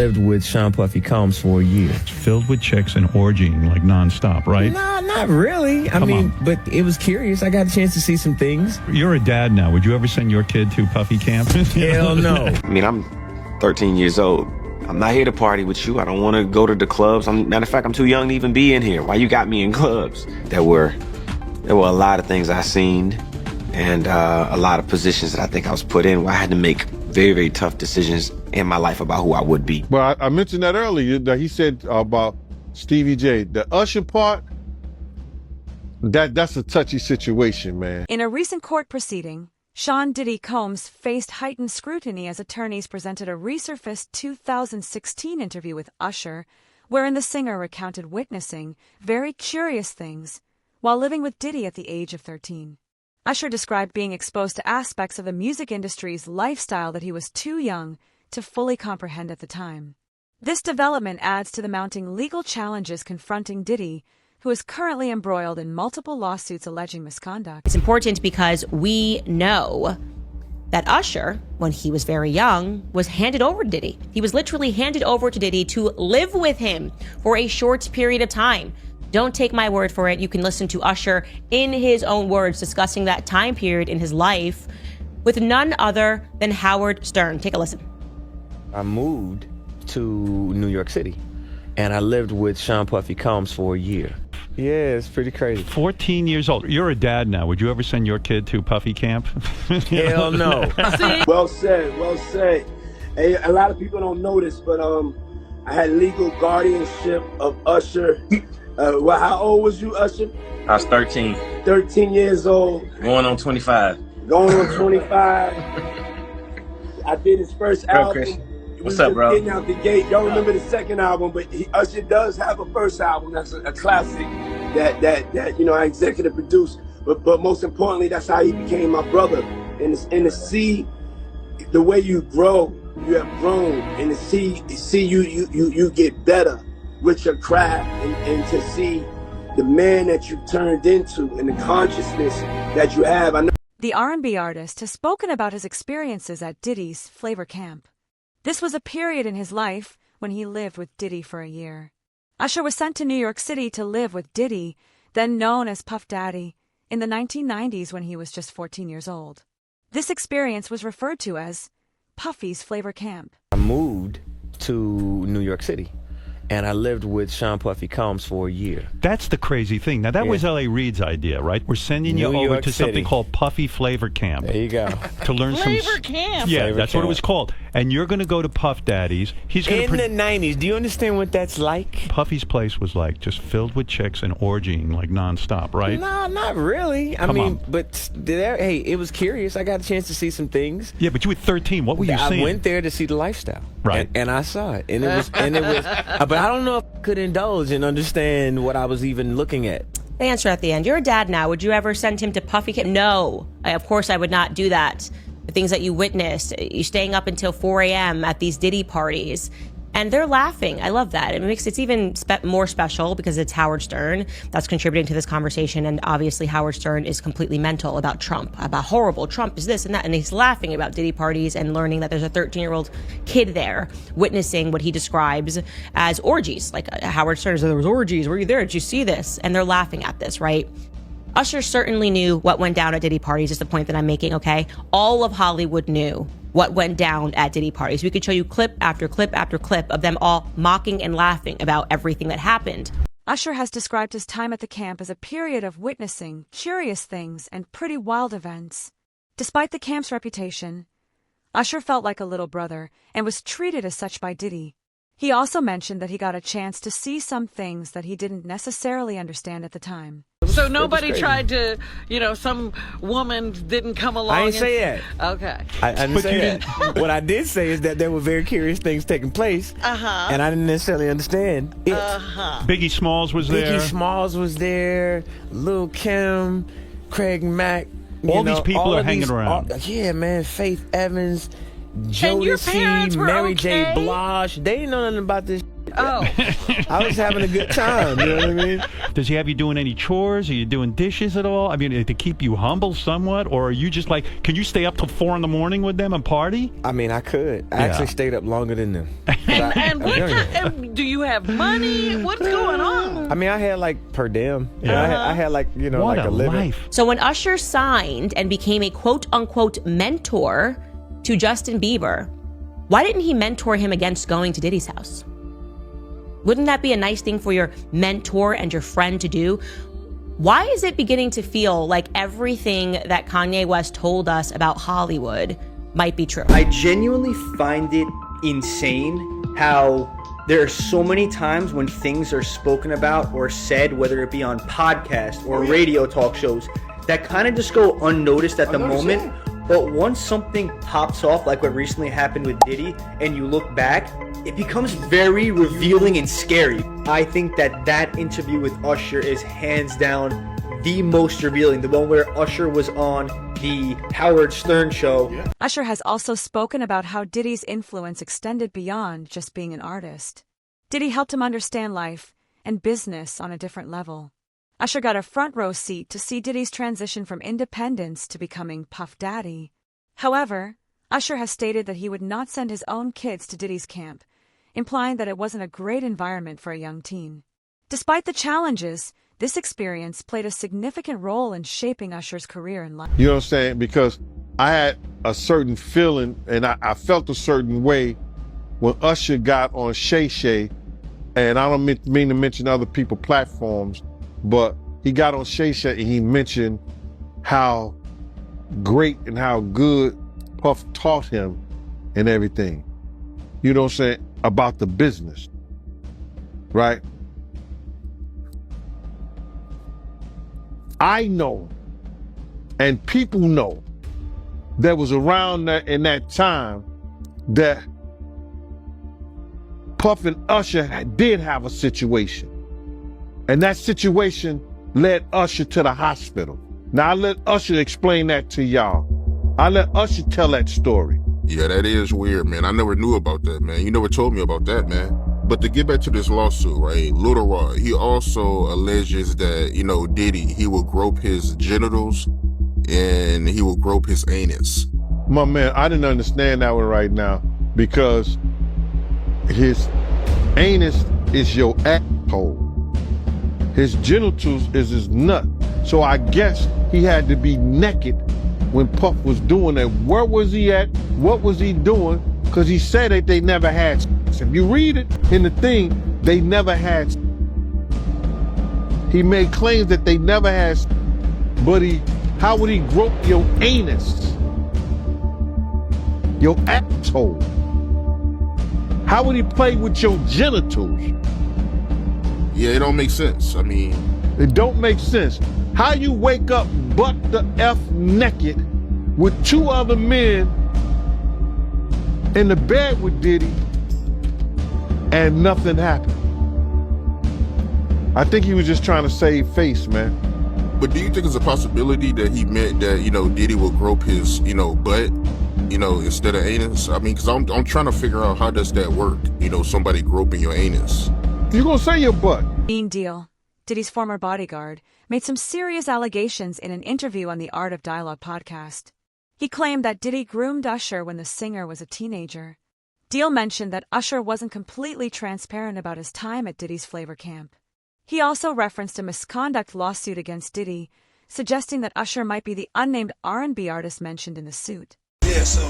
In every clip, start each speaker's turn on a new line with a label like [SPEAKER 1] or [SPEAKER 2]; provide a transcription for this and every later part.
[SPEAKER 1] Lived with Sean Puffy Combs for a year.
[SPEAKER 2] Filled with chicks and orgying like nonstop, right?
[SPEAKER 1] Nah, not really. I mean, but it was curious. I got a chance to see some things.
[SPEAKER 2] You're a dad now. Would you ever send your kid to Puffy camp?
[SPEAKER 1] Hell no.
[SPEAKER 3] I mean, I'm 13 years old. I'm not here to party with you. I don't want to go to the clubs. Matter of fact, I'm too young to even be in here. Why you got me in clubs? There were a lot of things I seen and a lot of positions that I think I was put in where I had to make very, very tough decisions in my life about who I would be.
[SPEAKER 4] Well, I mentioned that earlier, that he said about Stevie J. The Usher part, that's a touchy situation, man.
[SPEAKER 5] In a recent court proceeding, Sean Diddy Combs faced heightened scrutiny as attorneys presented a resurfaced 2016 interview with Usher, wherein the singer recounted witnessing very curious things while living with Diddy at the age of 13. Usher described being exposed to aspects of the music industry's lifestyle that he was too young to fully comprehend at the time. This development adds to the mounting legal challenges confronting Diddy, who is currently embroiled in multiple lawsuits alleging misconduct.
[SPEAKER 6] It's important because we know that Usher, when he was very young, was handed over to Diddy. He was literally handed over to Diddy to live with him for a short period of time. Don't take my word for it. You can listen to Usher in his own words discussing that time period in his life with none other than Howard Stern. Take a listen.
[SPEAKER 1] I moved to New York City, and I lived with Sean Puffy Combs for a year. Yeah, it's pretty crazy.
[SPEAKER 2] 14 years old. You're a dad now. Would you ever send your kid to Puffy camp?
[SPEAKER 1] Hell no.
[SPEAKER 7] Well said, well said. Hey, a lot of people don't know this, but I had legal guardianship of Usher. Well, how old was you, Usher?
[SPEAKER 8] I was 13.
[SPEAKER 7] 13 years old.
[SPEAKER 8] Going on 25.
[SPEAKER 7] Going on 25. I did his first album.
[SPEAKER 8] Chris. What's up, bro?
[SPEAKER 7] Getting out the gate. Y'all remember the second album, but Usher does have a first album that's a classic that you know I executive produced. But most importantly, that's how he became my brother. And to see the way you grow, you have grown, and to see you get better with your craft, and to see the man that you turned into and the consciousness that you have. I know
[SPEAKER 5] the R&B artist has spoken about his experiences at Diddy's Flavor Camp. This was a period in his life when he lived with Diddy for a year. Usher was sent to New York City to live with Diddy, then known as Puff Daddy, in the 1990s when he was just 14 years old. This experience was referred to as Puffy's Flavor Camp.
[SPEAKER 1] I moved to New York City, and I lived with Sean Puffy Combs for a year.
[SPEAKER 2] That's the crazy thing. Now, that was L.A. Reid's idea, right? We're sending you over to something called Puffy Flavor Camp.
[SPEAKER 1] There you go.
[SPEAKER 2] To learn
[SPEAKER 9] Flavor Camp.
[SPEAKER 2] Yeah,
[SPEAKER 1] Flavor
[SPEAKER 2] that's
[SPEAKER 1] Camp.
[SPEAKER 2] what it was called. And you're going to go to Puff Daddy's. He's going
[SPEAKER 1] In the 90s, do you understand what that's like?
[SPEAKER 2] Puffy's place was like just filled with chicks and orgying like nonstop, right?
[SPEAKER 1] No, not really. I mean, but hey, it was curious. I got a chance to see some things.
[SPEAKER 2] Yeah, but you were 13. What were you seeing?
[SPEAKER 1] I went there to see the lifestyle.
[SPEAKER 2] Right.
[SPEAKER 1] And I saw it. And it was, but I don't know if I could indulge and understand what I was even looking at.
[SPEAKER 6] The answer at the end. You're a dad now. Would you ever send him to Puffy camp? No. Of course I would not do that. The things that you witnessed, you staying up until 4 a.m. at these Diddy parties. And they're laughing. I love that. It makes it even more special because it's Howard Stern that's contributing to this conversation. And obviously Howard Stern is completely mental about Trump, about horrible Trump is this and that. And he's laughing about Diddy parties and learning that there's a 13-year-old kid there witnessing what he describes as orgies. Like Howard Stern said, there was orgies. Were you there? Did you see this? And they're laughing at this, right? Usher certainly knew what went down at Diddy parties, is the point that I'm making, okay? All of Hollywood knew what went down at Diddy parties. We could show you clip after clip after clip of them all mocking and laughing about everything that happened.
[SPEAKER 5] Usher has described his time at the camp as a period of witnessing curious things and pretty wild events. Despite the camp's reputation, Usher felt like a little brother and was treated as such by Diddy. He also mentioned that he got a chance to see some things that he didn't necessarily understand at the time.
[SPEAKER 9] So nobody tried to, some woman didn't come along.
[SPEAKER 1] I didn't say that.
[SPEAKER 9] Okay.
[SPEAKER 1] I didn't say that. What I did say is that there were very curious things taking place, and I didn't necessarily understand it.
[SPEAKER 2] Biggie Smalls was there.
[SPEAKER 1] Biggie Smalls was there. Lil' Kim, Craig Mack.
[SPEAKER 2] All these people are hanging around.
[SPEAKER 1] Yeah, man. Faith Evans,
[SPEAKER 9] And your
[SPEAKER 1] Jodeci,
[SPEAKER 9] parents were
[SPEAKER 1] Mary
[SPEAKER 9] okay?
[SPEAKER 1] J. Blige. They didn't know nothing about this.
[SPEAKER 9] Oh.
[SPEAKER 1] I was having a good time, you know what I mean?
[SPEAKER 2] Does he have you doing any chores? Are you doing dishes at all? I mean, to keep you humble somewhat? Or are you just like, can you stay up till 4 in the morning with them and party?
[SPEAKER 1] I mean, I could. I actually stayed up longer than them.
[SPEAKER 9] And do you have money? What's going on?
[SPEAKER 1] I mean, I had like per diem. You know, I had like, you know,
[SPEAKER 2] What
[SPEAKER 1] like a living.
[SPEAKER 2] life.
[SPEAKER 6] So when Usher signed and became a quote-unquote mentor to Justin Bieber, why didn't he mentor him against going to Diddy's house? Wouldn't that be a nice thing for your mentor and your friend to do? Why is it beginning to feel like everything that Kanye West told us about Hollywood might be true?
[SPEAKER 10] I genuinely find it insane how there are so many times when things are spoken about or said, whether it be on podcasts or radio talk shows, that kind of just go unnoticed at the moment. But once something pops off, like what recently happened with Diddy, and you look back, it becomes very revealing and scary. I think that interview with Usher is hands down the most revealing. The one where Usher was on the Howard Stern show.
[SPEAKER 5] Usher has also spoken about how Diddy's influence extended beyond just being an artist. Diddy helped him understand life and business on a different level. Usher got a front row seat to see Diddy's transition from independence to becoming Puff Daddy. However, Usher has stated that he would not send his own kids to Diddy's camp, implying that it wasn't a great environment for a young teen. Despite the challenges, this experience played a significant role in shaping Usher's career in life.
[SPEAKER 4] You know what I'm saying? Because I had a certain feeling, and I felt a certain way when Usher got on Shay Shay, and I don't mean to mention other people's platforms, but he got on Shay Shay and he mentioned how great and how good Puff taught him and everything. You know what I'm saying? About the business, right? I know, and people know, that was around that in that time that Puff and Usher did have a situation. And that situation led Usher to the hospital. Now I let Usher explain that to y'all. I let Usher tell that story.
[SPEAKER 11] Yeah, that is weird, man. I never knew about that, man. You never told me about that, man. But to get back to this lawsuit, right? Lil Rod, he also alleges that, you know, Diddy, he will grope his genitals and he will grope his anus.
[SPEAKER 4] My man, I didn't understand that one right now because his anus is your asshole. His genitals is his nut. So I guess he had to be naked when Puff was doing that. Where was he at? What was he doing? Because he said that they never had sex. If you read it in the thing, they never had sex. He made claims that they never had sex, but how would he grope your anus? Your asshole? How would he play with your genitals?
[SPEAKER 11] Yeah, it don't make sense. I mean,
[SPEAKER 4] it don't make sense. How you wake up butt the F naked with 2 other men in the bed with Diddy and nothing happened? I think he was just trying to save face, man.
[SPEAKER 11] But do you think it's a possibility that he meant that, you know, Diddy will grope his, you know, butt, you know, instead of anus? I mean, because I'm trying to figure out how does that work, you know, somebody groping your anus.
[SPEAKER 4] You gonna say your butt?
[SPEAKER 5] Bean Deal, Diddy's former bodyguard, made some serious allegations in an interview on the Art of Dialogue podcast. He claimed that Diddy groomed Usher when the singer was a teenager. Deal mentioned that Usher wasn't completely transparent about his time at Diddy's Flavor Camp. He also referenced a misconduct lawsuit against Diddy, suggesting that Usher might be the unnamed R&B artist mentioned in the suit.
[SPEAKER 12] Yeah, so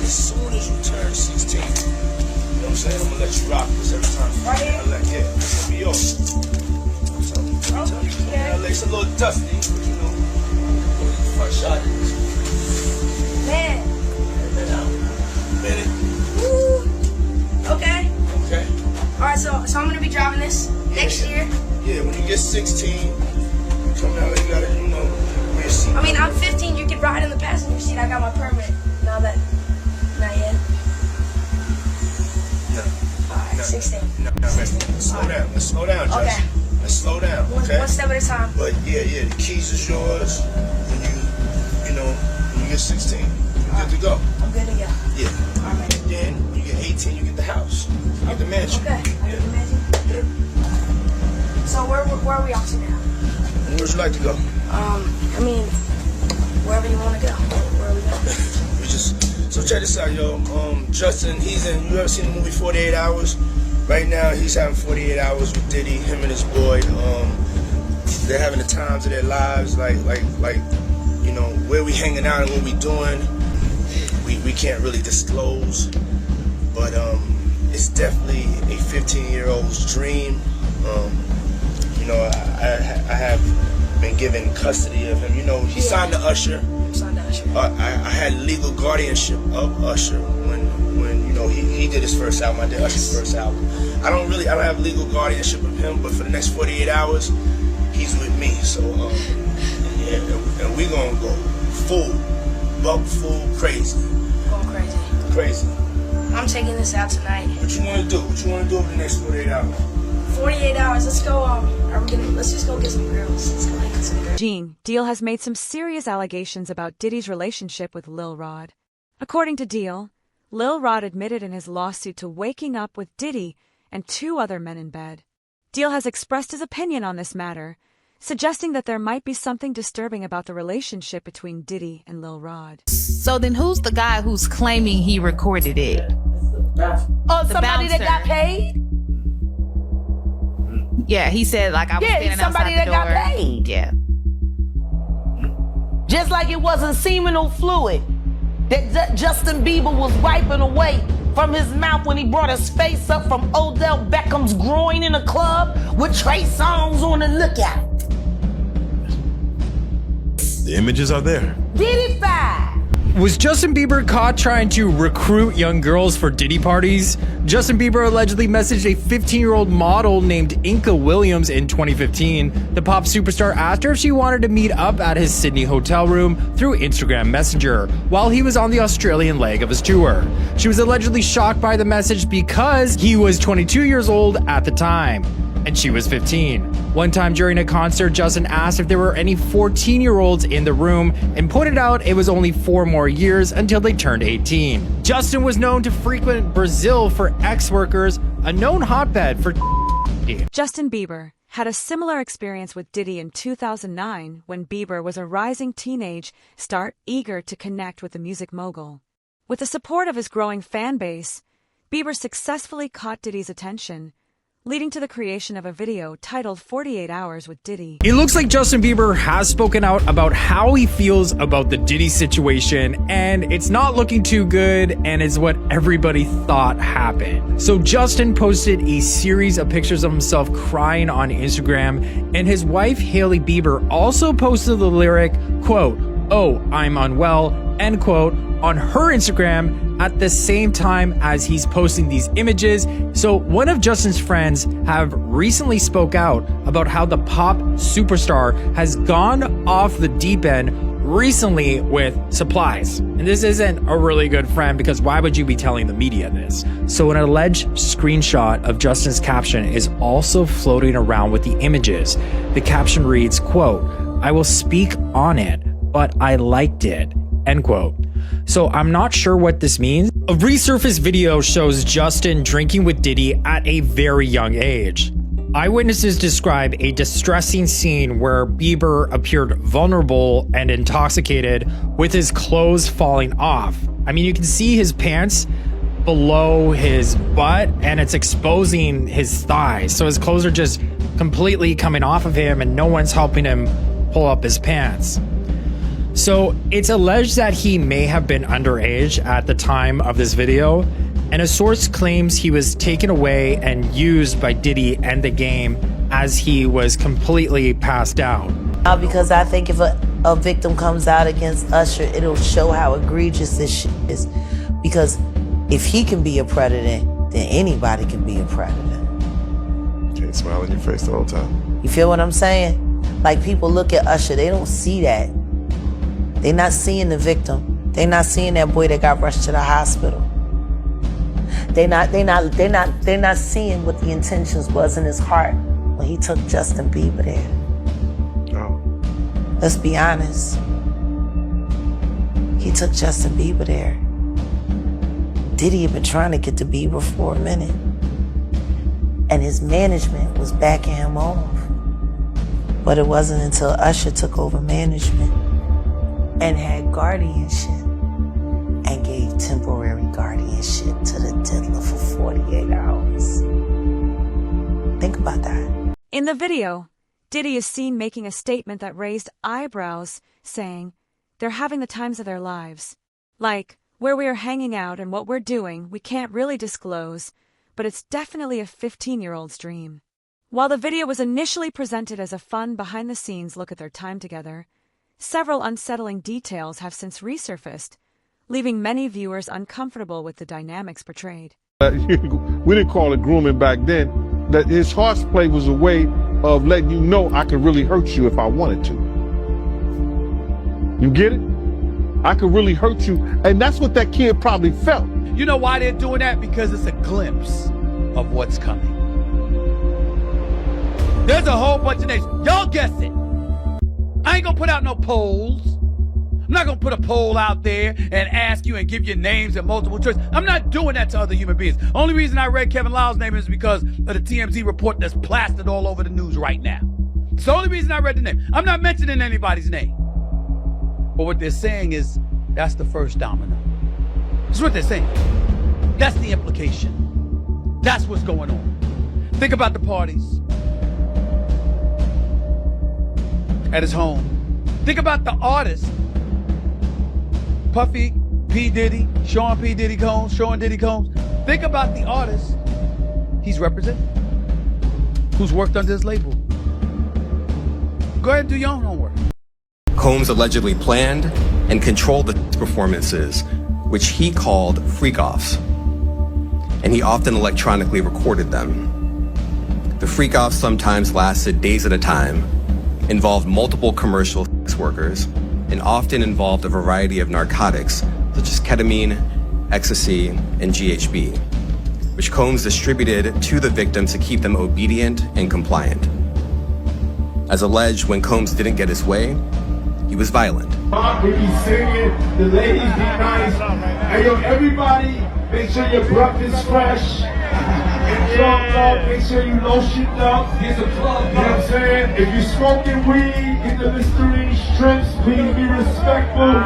[SPEAKER 12] as soon as you turn 16, you know what I'm saying, I'm gonna let you rock this every time. Right here? It's gonna be yours. I'm telling you, LA, it's a little dusty, but you know, first shot at this.
[SPEAKER 13] Man.
[SPEAKER 12] Minute.
[SPEAKER 13] Woo. Okay.
[SPEAKER 12] Okay.
[SPEAKER 13] Alright, so I'm gonna be driving this next year.
[SPEAKER 12] Yeah, when you get 16, come out, you gotta, you know, wear a seat.
[SPEAKER 13] I mean, I'm 15, you can ride in the passenger seat. I got my permit. Not yet.
[SPEAKER 12] No.
[SPEAKER 13] Alright, 16.
[SPEAKER 12] No, let's slow down. Let's slow down, Josh.
[SPEAKER 13] Okay.
[SPEAKER 12] Let's slow down, okay?
[SPEAKER 13] One step at a time.
[SPEAKER 12] But yeah, the keys is yours when you get 16. You're good to go.
[SPEAKER 13] I'm good to go.
[SPEAKER 12] Yeah.
[SPEAKER 13] Alright.
[SPEAKER 12] Then when you get 18, you get the house. You get the mansion.
[SPEAKER 13] Okay, I get the mansion. So where are we off to now?
[SPEAKER 12] Where would you like to go?
[SPEAKER 13] I mean, wherever you want to go. Where are we going?
[SPEAKER 12] So check this out, yo. Justin, you ever seen the movie 48 Hours? Right now, he's having 48 hours with Diddy, him and his boy. They're having the times of their lives, like, you know, where we hanging out and what we doing. We can't really disclose, but it's definitely a 15-year-old's dream. You know, I have been given custody of him. You know, he signed to Usher. I had legal guardianship of Usher when you know he did his first album. I did Usher's first album. I don't have legal guardianship of him, but for the next 48 hours, he's with me. So yeah, and we gonna go full crazy.
[SPEAKER 13] Going
[SPEAKER 12] Crazy.
[SPEAKER 13] I'm taking this out tonight.
[SPEAKER 12] What you wanna do? What you wanna do over the next 48 hours?
[SPEAKER 13] 48 hours. Let's go. Let's just go get some girls. Let's go get some girls.
[SPEAKER 5] Gene, Deal has made some serious allegations about Diddy's relationship with Lil Rod. According to Deal, Lil Rod admitted in his lawsuit to waking up with Diddy and 2 other men in bed. Deal has expressed his opinion on this matter, suggesting that there might be something disturbing about the relationship between Diddy and Lil Rod.
[SPEAKER 14] So then who's the guy who's claiming he recorded it?
[SPEAKER 15] Oh, somebody that got paid?
[SPEAKER 14] Yeah, he said like I was standing
[SPEAKER 15] somebody
[SPEAKER 14] outside the
[SPEAKER 15] that
[SPEAKER 14] door.
[SPEAKER 15] got paid.
[SPEAKER 14] Yeah.
[SPEAKER 15] Just like it wasn't seminal fluid that Justin Bieber was wiping away from his mouth when he brought his face up from Odell Beckham's groin in a club with Trey Songz on the lookout.
[SPEAKER 16] The images are there.
[SPEAKER 15] Diddy five.
[SPEAKER 17] Was Justin Bieber caught trying to recruit young girls for Diddy parties? Justin Bieber allegedly messaged a 15-year-old model named Inka Williams in 2015. The pop superstar asked her if she wanted to meet up at his Sydney hotel room through Instagram Messenger while he was on the Australian leg of his tour. She was allegedly shocked by the message because he was 22 years old at the time, and she was 15. One time during a concert, Justin asked if there were any 14-year-olds in the room and pointed out it was only 4 more years until they turned 18. Justin was known to frequent Brazil for ex-workers, a known hotbed for
[SPEAKER 5] Justin Bieber had a similar experience with Diddy in 2009 when Bieber was a rising teenage star eager to connect with the music mogul. With the support of his growing fan base, Bieber successfully caught Diddy's attention, leading to the creation of a video titled 48 Hours with Diddy.
[SPEAKER 17] It looks like Justin Bieber has spoken out about how he feels about the Diddy situation, and it's not looking too good, and is what everybody thought happened. So Justin posted a series of pictures of himself crying on Instagram, and his wife Hailey Bieber also posted the lyric, quote, "Oh, I'm unwell," end quote, on her Instagram at the same time as he's posting these images. So one of Justin's friends have recently spoke out about how the pop superstar has gone off the deep end recently with supplies. And this isn't a really good friend, because why would you be telling the media this? So an alleged screenshot of Justin's caption is also floating around with the images. The caption reads, quote, "I will speak on it, but I liked it," end quote. So I'm not sure what this means. A resurfaced video shows Justin drinking with Diddy at a very young age. Eyewitnesses describe a distressing scene where Bieber appeared vulnerable and intoxicated with his clothes falling off. I mean, you can see his pants below his butt and it's exposing his thighs. So his clothes are just completely coming off of him and no one's helping him pull up his pants. So it's alleged that he may have been underage at the time of this video, and a source claims he was taken away and used by Diddy and the game as he was completely passed out.
[SPEAKER 15] Because I think if a victim comes out against Usher, it'll show how egregious this shit is. Because if he can be a predator, then anybody can be a predator.
[SPEAKER 16] Can't smile in your face the whole time.
[SPEAKER 15] You feel what I'm saying? Like, people look at Usher, they don't see that. They're not seeing the victim. They're not seeing that boy that got rushed to the hospital. They're not seeing what the intentions was in his heart when he took Justin Bieber there.
[SPEAKER 16] Oh.
[SPEAKER 15] Let's be honest. He took Justin Bieber there. Diddy had been trying to get to Bieber for a minute. And his management was backing him off. But it wasn't until Usher took over management and had guardianship and gave temporary guardianship to the diddler for 48 hours. Think about that.
[SPEAKER 5] In the video, Diddy is seen making a statement that raised eyebrows, saying, "They're having the times of their lives. Like, where we are hanging out and what we're doing, we can't really disclose, but it's definitely a 15-year-old's dream." While the video was initially presented as a fun behind-the-scenes look at their time together, several unsettling details have since resurfaced, leaving many viewers uncomfortable with the dynamics portrayed.
[SPEAKER 4] We didn't call it grooming back then. That his horseplay was a way of letting you know I could really hurt you if I wanted to. You get it? I could really hurt you, and that's what that kid probably felt.
[SPEAKER 18] You know why they're doing that? Because it's a glimpse of what's coming. There's a whole bunch of names. Y'all guess it. I ain't gonna put out no polls. I'm not gonna put a poll out there and ask you and give you names and multiple choice. I'm not doing that to other human beings. Only reason I read Kevin Lyle's name is because of the TMZ report that's plastered all over the news right now. It's the only reason I read the name. I'm not mentioning anybody's name. But what they're saying is that's the first domino. That's what they're saying. That's the implication. That's what's going on. Think about the parties at his home. Think about the artists. Puffy, P. Diddy, Sean P. Diddy Combs, Sean Diddy Combs. Think about the artists he's representing, who's worked under his label. Go ahead and do your own homework.
[SPEAKER 19] Combs allegedly planned and controlled the performances, which he called freak-offs, and he often electronically recorded them. The freak-offs sometimes lasted days at a time, involved multiple commercial sex workers, and often involved a variety of narcotics such as ketamine, ecstasy, and GHB, which Combs distributed to the victims to keep them obedient and compliant. As alleged, when Combs didn't get his way, he was violent.
[SPEAKER 12] We be singing, the ladies be nice. Hey yo, everybody, make sure your breath is fresh. Get drugged up, make sure you lotioned up. Get the plug, you know what I'm saying? If you smoking weed, get the Listerine strips, please be respectful.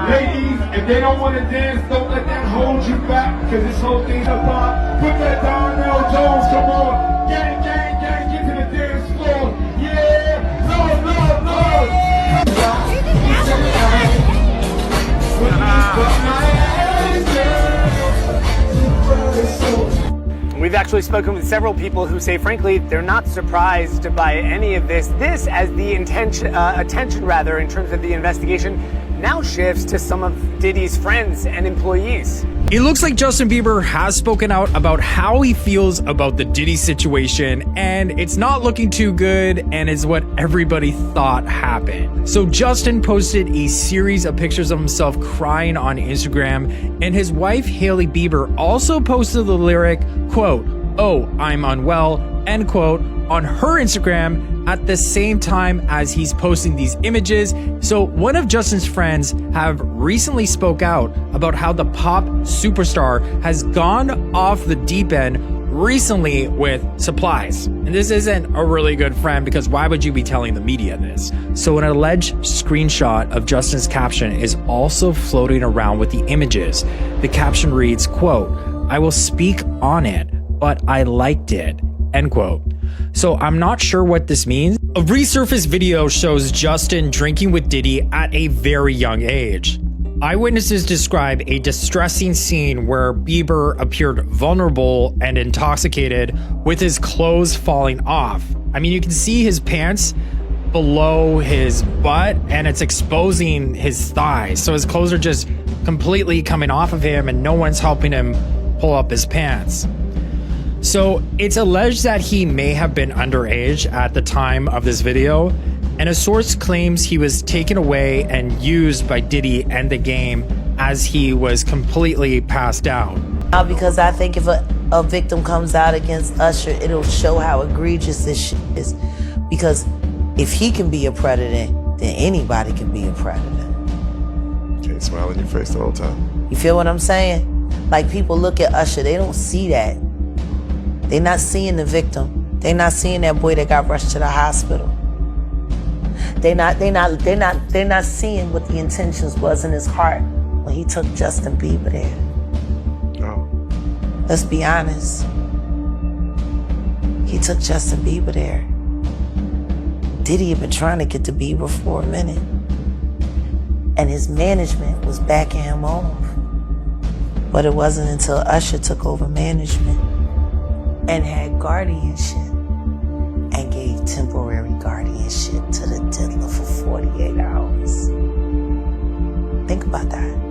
[SPEAKER 12] Ladies, if they don't want to dance, don't let that hold you back, because this whole thing's about. Put that Darnell Jones, come on. Gang, gang, gang, get to the dance floor. Yeah, love, love, love.
[SPEAKER 20] We've actually spoken with several people who say, frankly, they're not surprised by any of this. This, as the attention in terms of the investigation, now shifts to some of Diddy's friends and employees.
[SPEAKER 17] It looks like Justin Bieber has spoken out about how he feels about the Diddy situation, and it's not looking too good, and is what everybody thought happened. So Justin posted a series of pictures of himself crying on Instagram, and his wife Hailey Bieber also posted the lyric, quote, "Oh, I'm unwell," end quote, on her Instagram at the same time as he's posting these images. So one of Justin's friends have recently spoke out about how the pop superstar has gone off the deep end recently with supplies. And this isn't a really good friend, because why would you be telling the media this? So an alleged screenshot of Justin's caption is also floating around with the images. The caption reads, quote, "I will speak on it, but I liked it," end quote. So I'm not sure what this means. A resurfaced video shows Justin drinking with Diddy at a very young age. Eyewitnesses describe a distressing scene where Bieber appeared vulnerable and intoxicated with his clothes falling off. I mean, you can see his pants below his butt and it's exposing his thighs. So his clothes are just completely coming off of him and no one's helping him pull up his pants. So it's alleged that he may have been underage at the time of this video, and a source claims he was taken away and used by Diddy and the game as he was completely passed out.
[SPEAKER 15] Because I think if a victim comes out against Usher, it'll show how egregious this shit is. Because if he can be a predator, then anybody can be a predator.
[SPEAKER 16] Can't smile in your face the whole time.
[SPEAKER 15] You feel what I'm saying? Like, people look at Usher, they don't see that. They're not seeing the victim. They're not seeing that boy that got rushed to the hospital. They're not seeing what the intentions was in his heart when he took Justin Bieber there.
[SPEAKER 4] Oh.
[SPEAKER 15] Let's be honest. He took Justin Bieber there. Diddy had been trying to get to Bieber for a minute. And his management was backing him off. But it wasn't until Usher took over management and had guardianship and gave temporary guardianship to the diddler for 48 hours. Think about that.